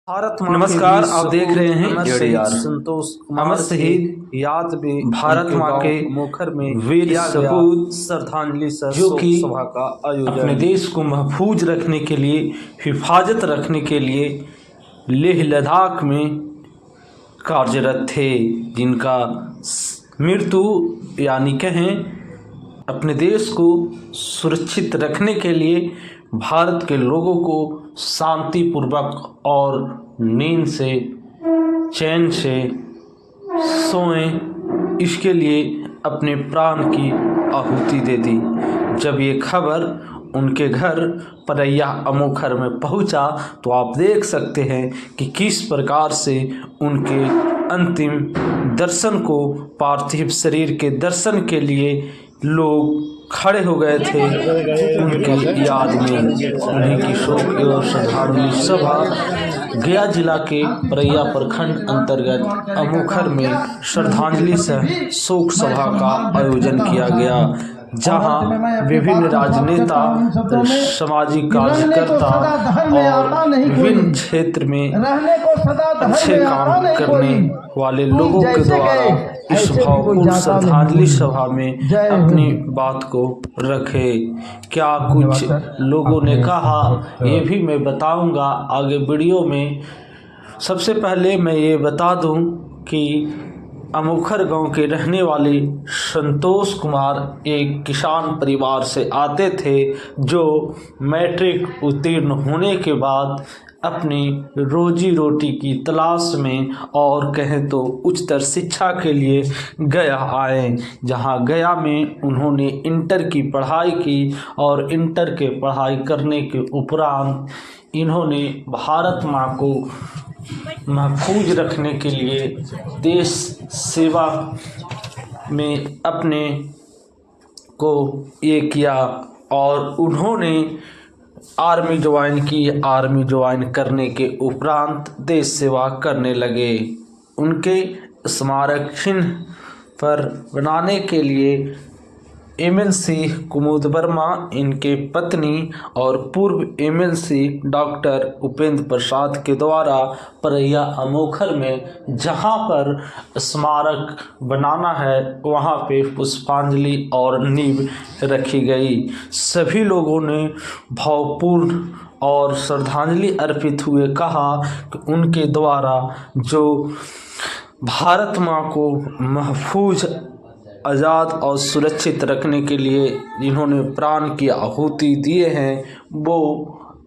नमस्कार, आप देख रहे हैं जेडीआर। संतोष अमर शहीद याद में भारत माँ के मुखर में वीर सपूत श्रद्धांजलि जो कि सभा का आयोजन अपने देश को महफूज रखने के लिए, हिफाजत रखने के लिए लेह लद्दाख में कार्यरत थे, जिनका मृत्यु यानी कहें अपने देश को सुरक्षित रखने के लिए भारत के लोगों को शांतिपूर्वक और नींद से चैन से सोएं, इसके लिए अपने प्राण की आहुति दे दी। जब ये खबर उनके घर परैया अमोखर में पहुंचा तो आप देख सकते हैं कि किस प्रकार से उनके अंतिम दर्शन को, पार्थिव शरीर के दर्शन के लिए लोग खड़े हो गए थे। उनकी याद में उन्हीं की शोक एवं श्रद्धांजलि सभा गया जिला के परैया प्रखंड अंतर्गत अमोखर में श्रद्धांजलि सह शोक सभा का आयोजन किया गया, जहां विभिन्न राजनेता, सामाजिक कार्यकर्ता और विभिन्न क्षेत्र में अच्छे काम करने वाले लोगों के द्वारा इस भावपूर्ण श्रद्धांजलि सभा में अपनी बात को रखे। क्या कुछ लोगों ने कहा ये भी मैं बताऊंगा आगे वीडियो में। सबसे पहले मैं ये बता दूं कि अमोखर गांव के रहने वाले संतोष कुमार एक किसान परिवार से आते थे, जो मैट्रिक उत्तीर्ण होने के बाद अपनी रोजी रोटी की तलाश में और कहें तो उच्चतर शिक्षा के लिए गया आए, जहां गया में उन्होंने इंटर की पढ़ाई की और इंटर के पढ़ाई करने के उपरांत इन्होंने भारत माँ को महफूज रखने के लिए देश सेवा में अपने को ये किया और उन्होंने आर्मी ज्वाइन की। आर्मी ज्वाइन करने के उपरांत देश सेवा करने लगे। उनके स्मारक चिन्ह पर बनाने के लिए एमएलसी कुमुद वर्मा, इनके पत्नी और पूर्व एमएलसी डॉक्टर उपेंद्र प्रसाद के द्वारा परैया अमोखर में जहां पर स्मारक बनाना है वहां पे पुष्पांजलि और नींव रखी गई। सभी लोगों ने भावपूर्ण और श्रद्धांजलि अर्पित हुए कहा कि उनके द्वारा जो भारत माँ को महफूज, आज़ाद और सुरक्षित रखने के लिए जिन्होंने प्राण की आहुति दिए हैं वो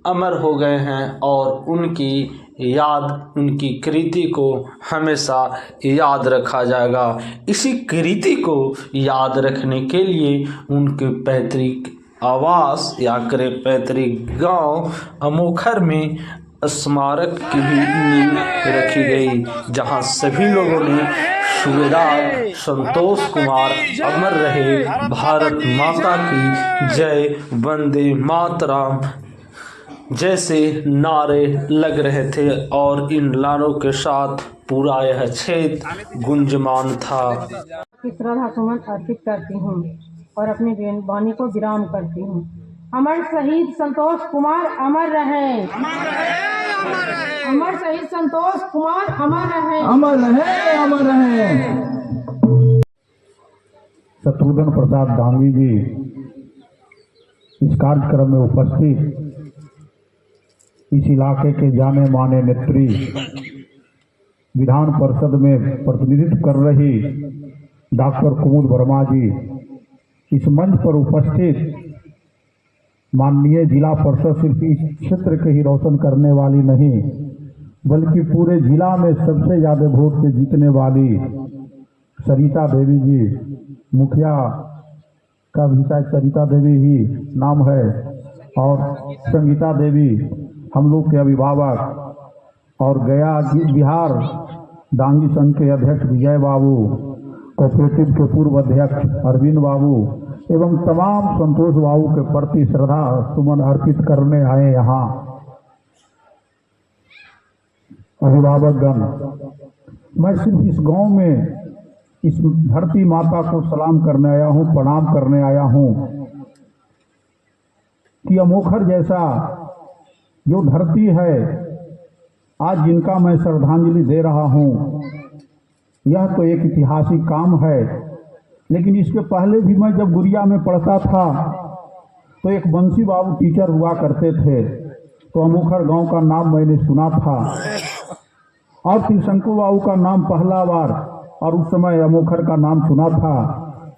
अमर हो गए हैं और उनकी याद, उनकी कृति को हमेशा याद रखा जाएगा। इसी कृति को याद रखने के लिए उनके पैतृक आवास या पैतृक गांव अमोखर में स्मारक की भी नींव रखी गई, जहां सभी लोगों ने सूबेदार संतोष कुमार अमर रहे, भारत माता की जय, वंदे मातरम जैसे नारे लग रहे थे और इन नारों के साथ पूरा यह क्षेत्र गुंजमान था। श्रद्धा सुमन अर्पित करती हूँ और अपनी वाणी को विराम करती हूँ। अमर शहीद संतोष कुमार अमर रहे, अमर शहीद संतोष कुमार अमर रहे, अमर रहे, अमर रहे। शत्रुघ्न प्रसाद डांगी जी इस कार्यक्रम में उपस्थित, इस इलाके के जाने माने नेत्री, विधान परिषद में प्रतिनिधित्व कर रही डॉक्टर कुमुद वर्मा जी, इस मंच पर उपस्थित माननीय जिला परिषद सिर्फ इस क्षेत्र के ही रोशन करने वाली नहीं बल्कि पूरे जिला में सबसे ज़्यादा वोट से जीतने वाली सरिता देवी जी, मुखिया का भी शायद सरिता देवी ही नाम है, और संगीता देवी हम लोग के अभिभावक, और गया बिहार डांगी संघ के अध्यक्ष विजय बाबू, कोऑपरेटिव के पूर्व अध्यक्ष अरविंद बाबू एवं तमाम संतोष बाबू के प्रति श्रद्धा सुमन अर्पित करने आए यहाँ अभिभावकगण। मैं सिर्फ इस गांव में इस धरती माता को सलाम करने आया हूँ, प्रणाम करने आया हूँ कि अमोखर जैसा जो धरती है आज जिनका मैं श्रद्धांजलि दे रहा हूँ, यह तो एक ऐतिहासिक काम है। लेकिन इसके पहले भी मैं जब गुड़िया में पढ़ता था तो एक बंसी बाबू टीचर हुआ करते थे, तो अमोखर गांव का नाम मैंने सुना था और फिर शंकु बाबू का नाम पहला बार, और उस समय अमोखर का नाम सुना था।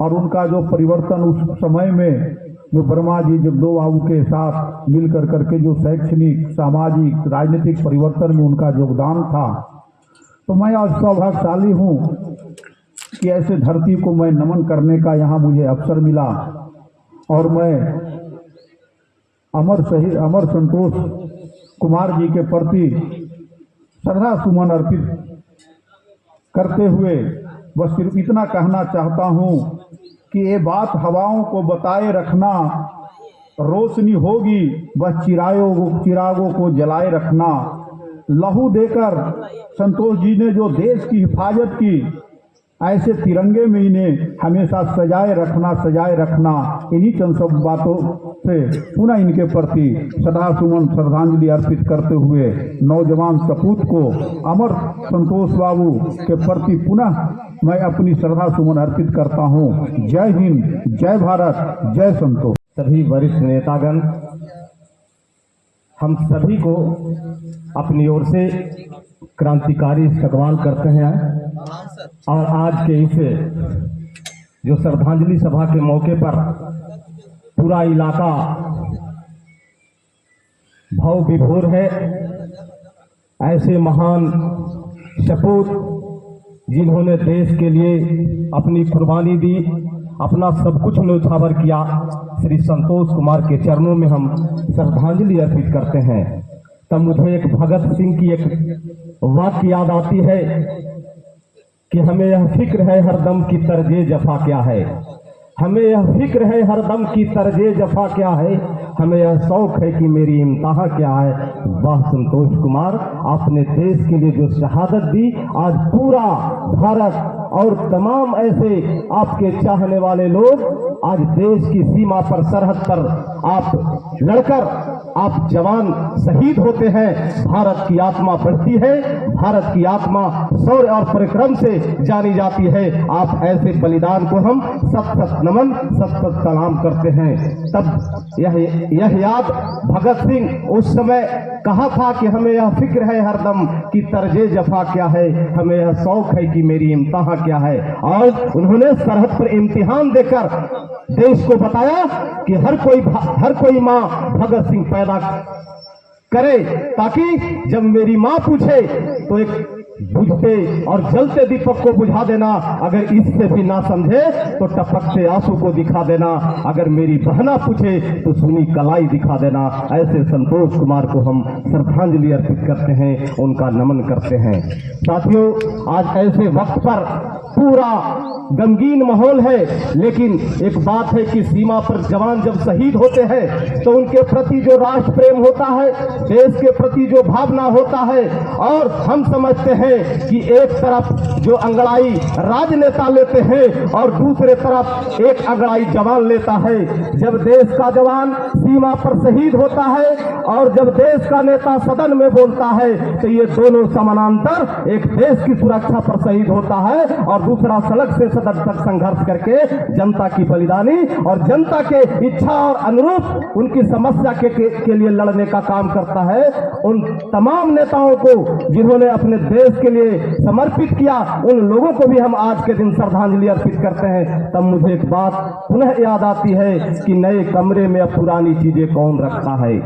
और उनका जो परिवर्तन उस समय में जो वर्मा जी जगदो बाबू के साथ मिल करके जो शैक्षणिक, सामाजिक, राजनीतिक परिवर्तन में उनका योगदान था, तो मैं आज सौभाग्यशाली हूँ कि ऐसे धरती को मैं नमन करने का यहाँ मुझे अवसर मिला। और मैं अमर संतोष कुमार जी के प्रति श्रद्धा सुमन अर्पित करते हुए बस सिर्फ इतना कहना चाहता हूँ कि ये बात हवाओं को बताए रखना, रोशनी होगी बस चिरागों को जलाए रखना। लहू देकर संतोष जी ने जो देश की हिफाजत की, ऐसे तिरंगे में इन्हें हमेशा सजाए रखना। इन्हीं चंद सब बातों से पुनः इनके प्रति सदा सुमन श्रद्धांजलि अर्पित करते हुए नौजवान सपूत को अमर संतोष बाबू के प्रति पुनः मैं अपनी श्रद्धा सुमन अर्पित करता हूँ। जय हिंद, जय भारत, जय संतोष। सभी वरिष्ठ नेतागण हम सभी को अपनी ओर से क्रांतिकारी इस्तकबाल करते हैं और आज के इस जो श्रद्धांजलि सभा के मौके पर पूरा इलाका भाव विभोर है। ऐसे महान सपूत जिन्होंने देश के लिए अपनी कुर्बानी दी, अपना सब कुछ न्यौछावर किया, श्री संतोष कुमार के चरणों में हम श्रद्धांजलि अर्पित करते हैं। तब मुझे एक भगत सिंह की एक वाक्य याद आती है कि हमें यह फिक्र है हरदम की तर्जे जफा क्या है, हमें यह फिक्र है हरदम की तर्जे जफा क्या है, हमें यह शौक है कि मेरी इम्तिहा क्या है। वाह संतोष कुमार, आपने देश के लिए जो शहादत दी, आज पूरा भारत और तमाम ऐसे आपके चाहने वाले लोग आज देश की सीमा पर, सरहद पर आप लड़कर आप जवान शहीद होते हैं। भारत की आत्मा बढ़ती है, भारत की आत्मा शौर्य और पराक्रम से जानी जाती है। आप ऐसे बलिदान को हम सत नमन, सत सलाम करते हैं। तब यह याद भगत सिंह उस समय कहा था कि हमें यह फिक्र है हरदम कि तर्जे जफा क्या है, हमें यह शौक है कि मेरी इम्तिहा क्या है। और उन्होंने सरहद पर इम्तिहान देकर देश को बताया कि हर कोई माँ भगत सिंह पैदा करे, ताकि जब मेरी माँ पूछे तो एक बुझते और जलते दीपक को बुझा देना, अगर इससे भी ना समझे तो टपकते आंसू को दिखा देना, अगर मेरी बहना पूछे तो सुनी कलाई दिखा देना। ऐसे संतोष कुमार को हम श्रद्धांजलि अर्पित करते हैं, उनका नमन करते हैं। साथियों, आज ऐसे वक्त पर पूरा गमगीन माहौल है, लेकिन एक बात है कि सीमा पर जवान जब शहीद होते हैं तो उनके प्रति जो राष्ट्र प्रेम होता है, देश के प्रति जो भावना होता है, और हम समझते हैं कि एक तरफ जो अंगड़ाई राजनेता लेते हैं और दूसरे तरफ एक अंगड़ाई जवान लेता है। जब देश का जवान सीमा पर शहीद होता है और जब देश का नेता सदन में बोलता है, तो ये दोनों समानांतर, एक देश की सुरक्षा पर शहीद होता है और दूसरा सड़क से सदन तक संघर्ष करके जनता की बलिदानी और जनता के इच्छा और अनुरूप उनकी समस्या के लिए लड़ने का काम करता है। उन तमाम नेताओं को जिन्होंने अपने देश के लिए समर्पित किया, उन लोगों को भी हम आज के दिन श्रद्धांजलि अर्पित करते हैं। तब मुझे एक बात पुनः याद आती है कि नए कमरे में अब पुरानी चीजें कौन रखता है,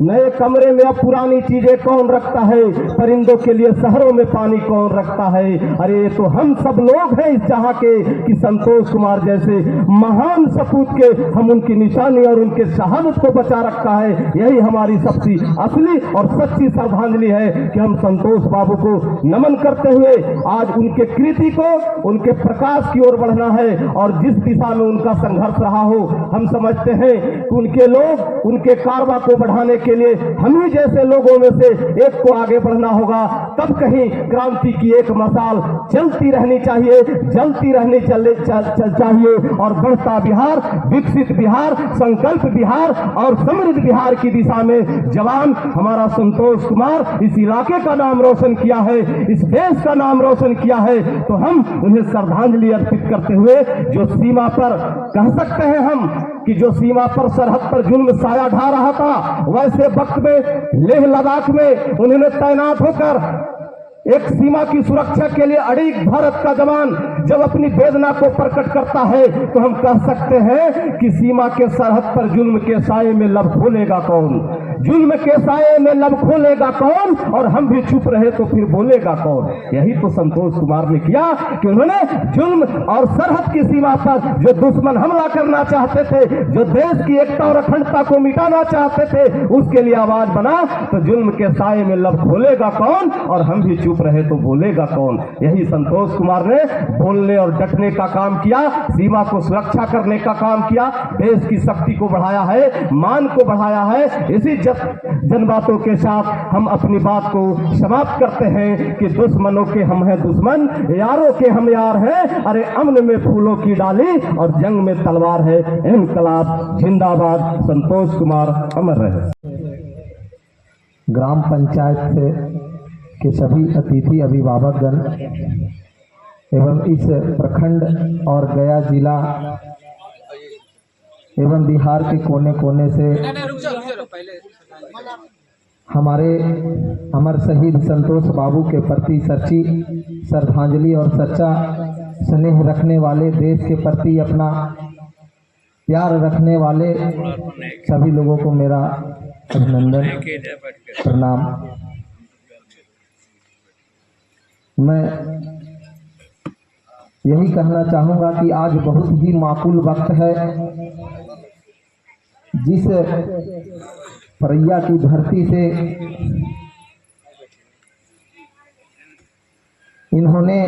नए कमरे में अब पुरानी चीजें कौन रखता है, परिंदों के लिए शहरों में पानी कौन रखता है। अरे ये तो हम सब लोग हैं इस जहां के कि संतोष कुमार जैसे महान सपूत के हम उनकी निशानी और उनके शहादत को बचा रखा है। यही हमारी सबसे असली और सच्ची श्रद्धांजलि है कि हम संतोष बाबू को नमन करते हुए आज उनके कृति को, उनके प्रकाश की ओर बढ़ना है। और जिस दिशा में उनका संघर्ष रहा हो, हम समझते हैं कि उनके लोग उनके कारवा को बढ़ाने के के लिए हम ही जैसे लोगों में से एक को आगे बढ़ना होगा। तब कहीं क्रांति की एक मसाल चलती रहनी चाहिए, जलती रहनी चाहिए और बढ़ता बिहार, विकसित बिहार, संकल्प बिहार और समृद्ध बिहार की दिशा में जवान हमारा संतोष कुमार इस इलाके का नाम रोशन किया है, इस देश का नाम रोशन किया है। तो हम उन्हें श्रद्धांजलि अर्पित करते हुए जो सीमा पर कह सकते हैं हम कि जो सीमा पर सरहद पर जुल्म साया ढा रहा था, वैसे वक्त में लेह लद्दाख में उन्होंने तैनात होकर एक सीमा की सुरक्षा के लिए अड़िग भारत का जवान जब अपनी वेदना को प्रकट करता है तो हम कह सकते हैं कि सीमा के सरहद पर जुल्म के साये में लब खोलेगा कौन, जुल्म के साये में लब खोलेगा कौन, और हम भी चुप रहे तो फिर बोलेगा कौन। यही तो संतोष कुमार ने किया कि उन्होंने जुल्म और सरहद की सीमा पर जो दुश्मन हमला करना चाहते थे, जो देश की एकता और अखंडता को मिटाना चाहते थे, उसके लिए आवाज बना तो जुल्म के साये में लब खोलेगा कौन, और हम भी चुप रहे तो बोलेगा कौन। यही संतोष कुमार ने बोलने और डटने का काम किया, सीमा को सुरक्षा करने का काम किया, देश की शक्ति को बढ़ाया है, मान को बढ़ाया है। इसी जन बातों के साथ हम अपनी बात को समाप्त करते हैं कि दुश्मनों के हम हैं दुश्मन, यारों के हम यार हैं। अरे अमन में फूलों की डाली और जंग में तलवार है। इनकलाब जिंदाबाद। संतोष कुमार अमर रहे। ग्राम पंचायत से के सभी अतिथि अभिभावकगण एवं इस प्रखंड और गया जिला एवं बिहार के कोने कोने से हमारे अमर शहीद संतोष बाबू के प्रति सच्ची श्रद्धांजलि और सच्चा स्नेह रखने वाले, देश के प्रति अपना प्यार रखने वाले सभी लोगों को मेरा अभिनंदन, प्रणाम। मैं यही कहना चाहूँगा कि आज बहुत ही माकूल वक्त है। जिस परैया की धरती से इन्होंने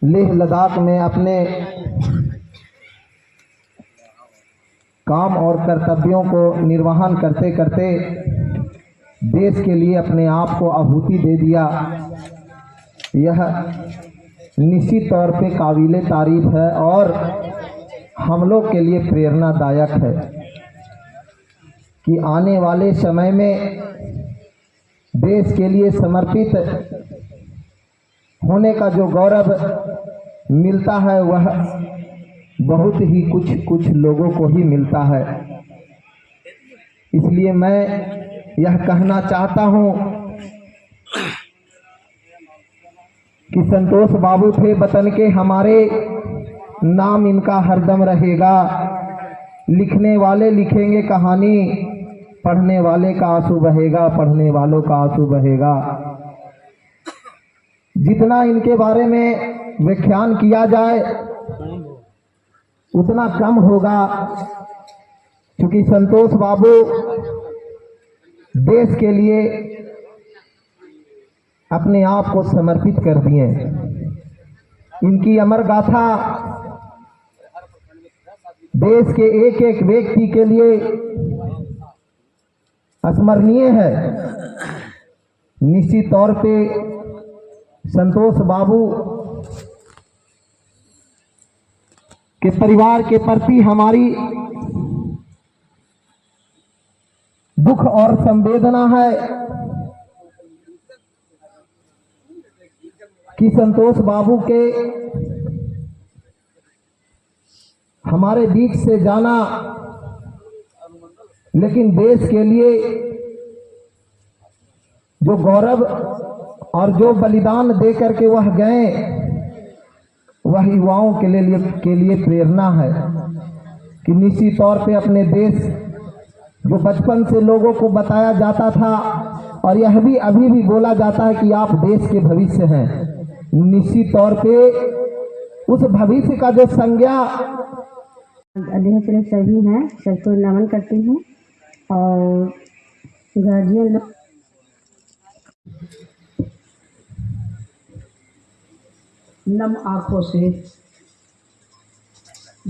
लेह लद्दाख में अपने काम और कर्तव्यों को निर्वहन करते करते देश के लिए अपने आप को आहुति दे दिया, यह निश्चित तौर पे काबिले तारीफ है और हम लोग के लिए प्रेरणादायक है कि आने वाले समय में देश के लिए समर्पित होने का जो गौरव मिलता है वह बहुत ही कुछ लोगों को ही मिलता है। इसलिए मैं यह कहना चाहता हूँ कि संतोष बाबू थे वतन के हमारे, नाम इनका हरदम रहेगा। लिखने वाले लिखेंगे कहानी, पढ़ने वाले का आंसू बहेगा, पढ़ने वालों का आंसू बहेगा। जितना इनके बारे में व्याख्यान किया जाए उतना कम होगा, क्योंकि संतोष बाबू देश के लिए अपने आप को समर्पित कर दिए। इनकी अमर गाथा देश के एक एक व्यक्ति के लिए स्मरणीय है। निश्चित तौर पे संतोष बाबू के परिवार के प्रति हमारी दुख और संवेदना है कि संतोष बाबू के हमारे बीच से जाना, लेकिन देश के लिए जो गौरव और जो बलिदान दे करके वह गए, वह युवाओं के लिए प्रेरणा है कि निश्चित तौर पे अपने देश जो बचपन से लोगों को बताया जाता था और यह भी अभी भी बोला जाता है कि आप देश के भविष्य हैं, निश्चित तौर पे उस भविष्य का जो संज्ञा अध्यक्ष सभी हैं, सबको नमन करती हूँ। और गार्जियन लोग नम आंखों से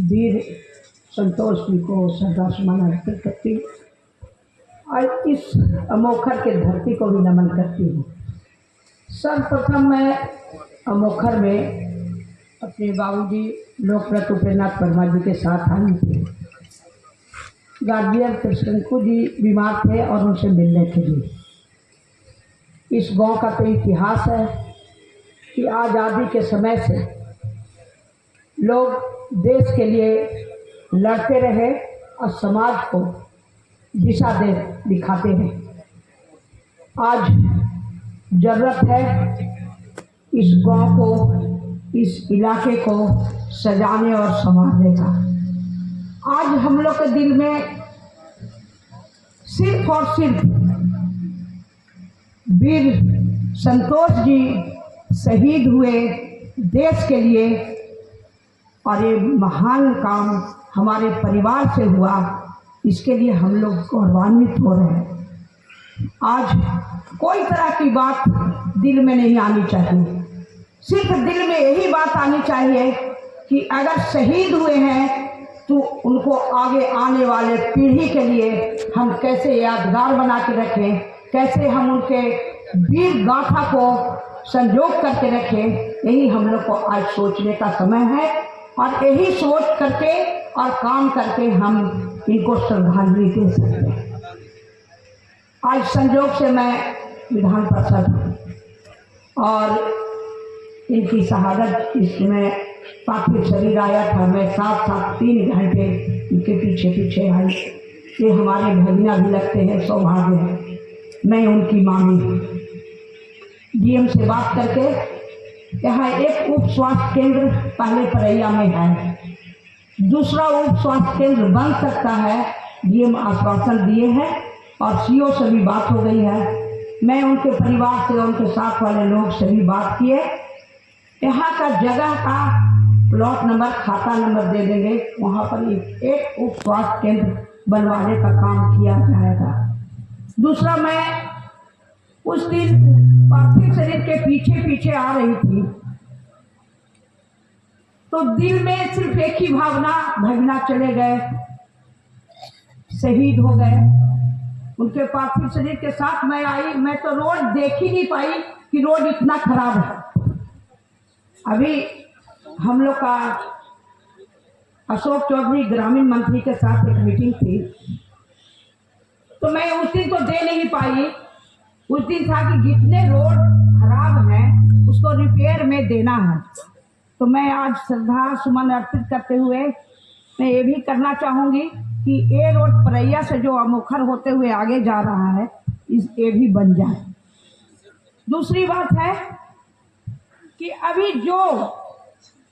वीर संतोष जी को श्रद्धासुमन अर्पित करती और इस अमोखर के धरती को भी नमन करती हूँ। सर्वप्रथम मैं अमोखर में अपने बाबूजी लोकव्रत उपेंद्रनाथ वर्मा जी के साथ आई थी। गार्जियन कृष्णकु जी बीमार थे और उनसे मिलने के लिए। इस गांव का तो इतिहास है कि आज़ादी के समय से लोग देश के लिए लड़ते रहे और समाज को दिशा दिखाते हैं। आज ज़रूरत है इस गांव को, इस इलाके को सजाने और संवारने का। आज हम लोग के दिल में सिर्फ और सिर्फ वीर संतोष जी शहीद हुए देश के लिए, और ये महान काम हमारे परिवार से हुआ, इसके लिए हम लोग गौरवान्वित हो रहे हैं। आज कोई तरह की बात दिल में नहीं आनी चाहिए, सिर्फ दिल में यही बात आनी चाहिए कि अगर शहीद हुए हैं तो उनको आगे आने वाले पीढ़ी के लिए हम कैसे यादगार बना के रखें, कैसे हम उनके वीर गाथा को संजोग करके रखें। यही हम लोग को आज सोचने का समय है, और यही सोच करके और काम करके हम इनको श्रद्धांजलि दे सकते हैं। आज संजोग से मैं विधान परिषद और इनकी शहादत, इसमें पार्थिव शरीर आया था, मैं साथ 3 घंटे इनके पीछे पीछे आई। ये हमारे भगिना भी लगते हैं, सौभाग्य है। मैं उनकी मामी डीएम से बात करके यहाँ एक उप स्वास्थ्य केंद्र पहले परैया में है, दूसरा उप स्वास्थ्य केंद्र बन सकता है, डीएम आश्वासन दिए हैं और सीओ से भी बात हो गई है। मैं उनके परिवार से, उनके साथ वाले लोग से भी बात किए। यहाँ का जगह का प्लॉट नंबर, खाता नंबर दे देंगे, वहाँ पर एक उप स्वास्थ्य केंद्र बनवाने का काम किया जाएगा। दूसरा, मैं उस दिन पार्थिव शरीर के पीछे पीछे आ रही थी तो दिल में सिर्फ एक ही भावना, भगना चले गए, शहीद हो गए। उनके पार्थिव शरीर के साथ मैं आई, मैं तो रोड देख ही नहीं पाई कि रोड इतना खराब है। अभी हम लोग का अशोक चौधरी ग्रामीण मंत्री के साथ एक मीटिंग थी, तो मैं उस दिन तो दे नहीं पाई। उस दिन था कि जितने रोड खराब हैं उसको रिपेयर में देना है। तो मैं आज श्रद्धा सुमन अर्पित करते हुए मैं ये भी करना चाहूँगी कि ये रोड परैया से जो अमोखर होते हुए आगे जा रहा है, ये भी बन जाए। दूसरी बात है कि अभी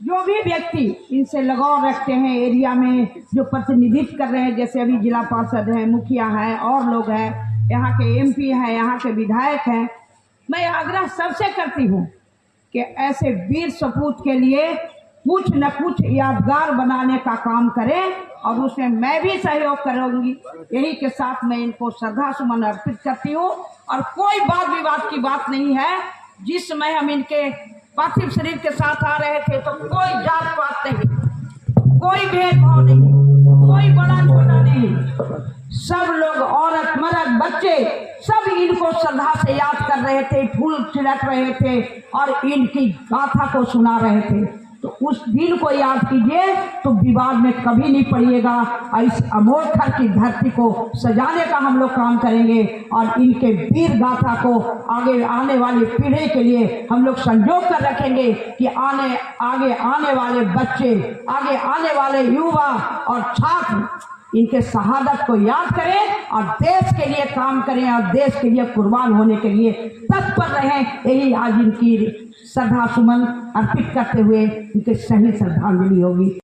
जो भी व्यक्ति इनसे लगाव रखते हैं, एरिया में जो प्रतिनिधित्व कर रहे हैं, जैसे अभी जिला पार्षद हैं, मुखिया हैं और लोग हैं, यहाँ के एमपी हैं, यहाँ के विधायक हैं, मैं आग्रह सबसे करती हूँ कि ऐसे वीर सपूत के लिए कुछ न कुछ यादगार बनाने का काम करें, और उसमें मैं भी सहयोग करूँगी। यही के साथ मैं इनको श्रद्धा सुमन अर्पित करती हूँ। और कोई वाद विवाद की बात नहीं है। जिस समय हम इनके पार्थिव शरीर के साथ आ रहे थे तो कोई जात पात नहीं, कोई भेदभाव नहीं, कोई बड़ा छोटा नहीं, सब लोग, औरत मर्द बच्चे, सब इनको श्रद्धा से याद कर रहे थे, फूल छिड़क रहे थे और इनकी गाथा को सुना रहे थे। तो उस दिन को याद कीजिए तो विवाद में कभी नहीं पड़िएगा। और इस अमोखर की धरती को सजाने का हम लोग काम करेंगे, और इनके वीर गाथा को आगे आने वाली पीढ़ी के लिए हम लोग संजोग कर रखेंगे कि आगे आने वाले बच्चे, आगे आने वाले युवा और छात्र इनके शहादत को याद करें और देश के लिए काम करें और देश के लिए कुर्बान होने के लिए तत्पर रहें। यही आज इनकी श्रद्धा सुमन अर्पित करते हुए इनके सही श्रद्धांजलि होगी।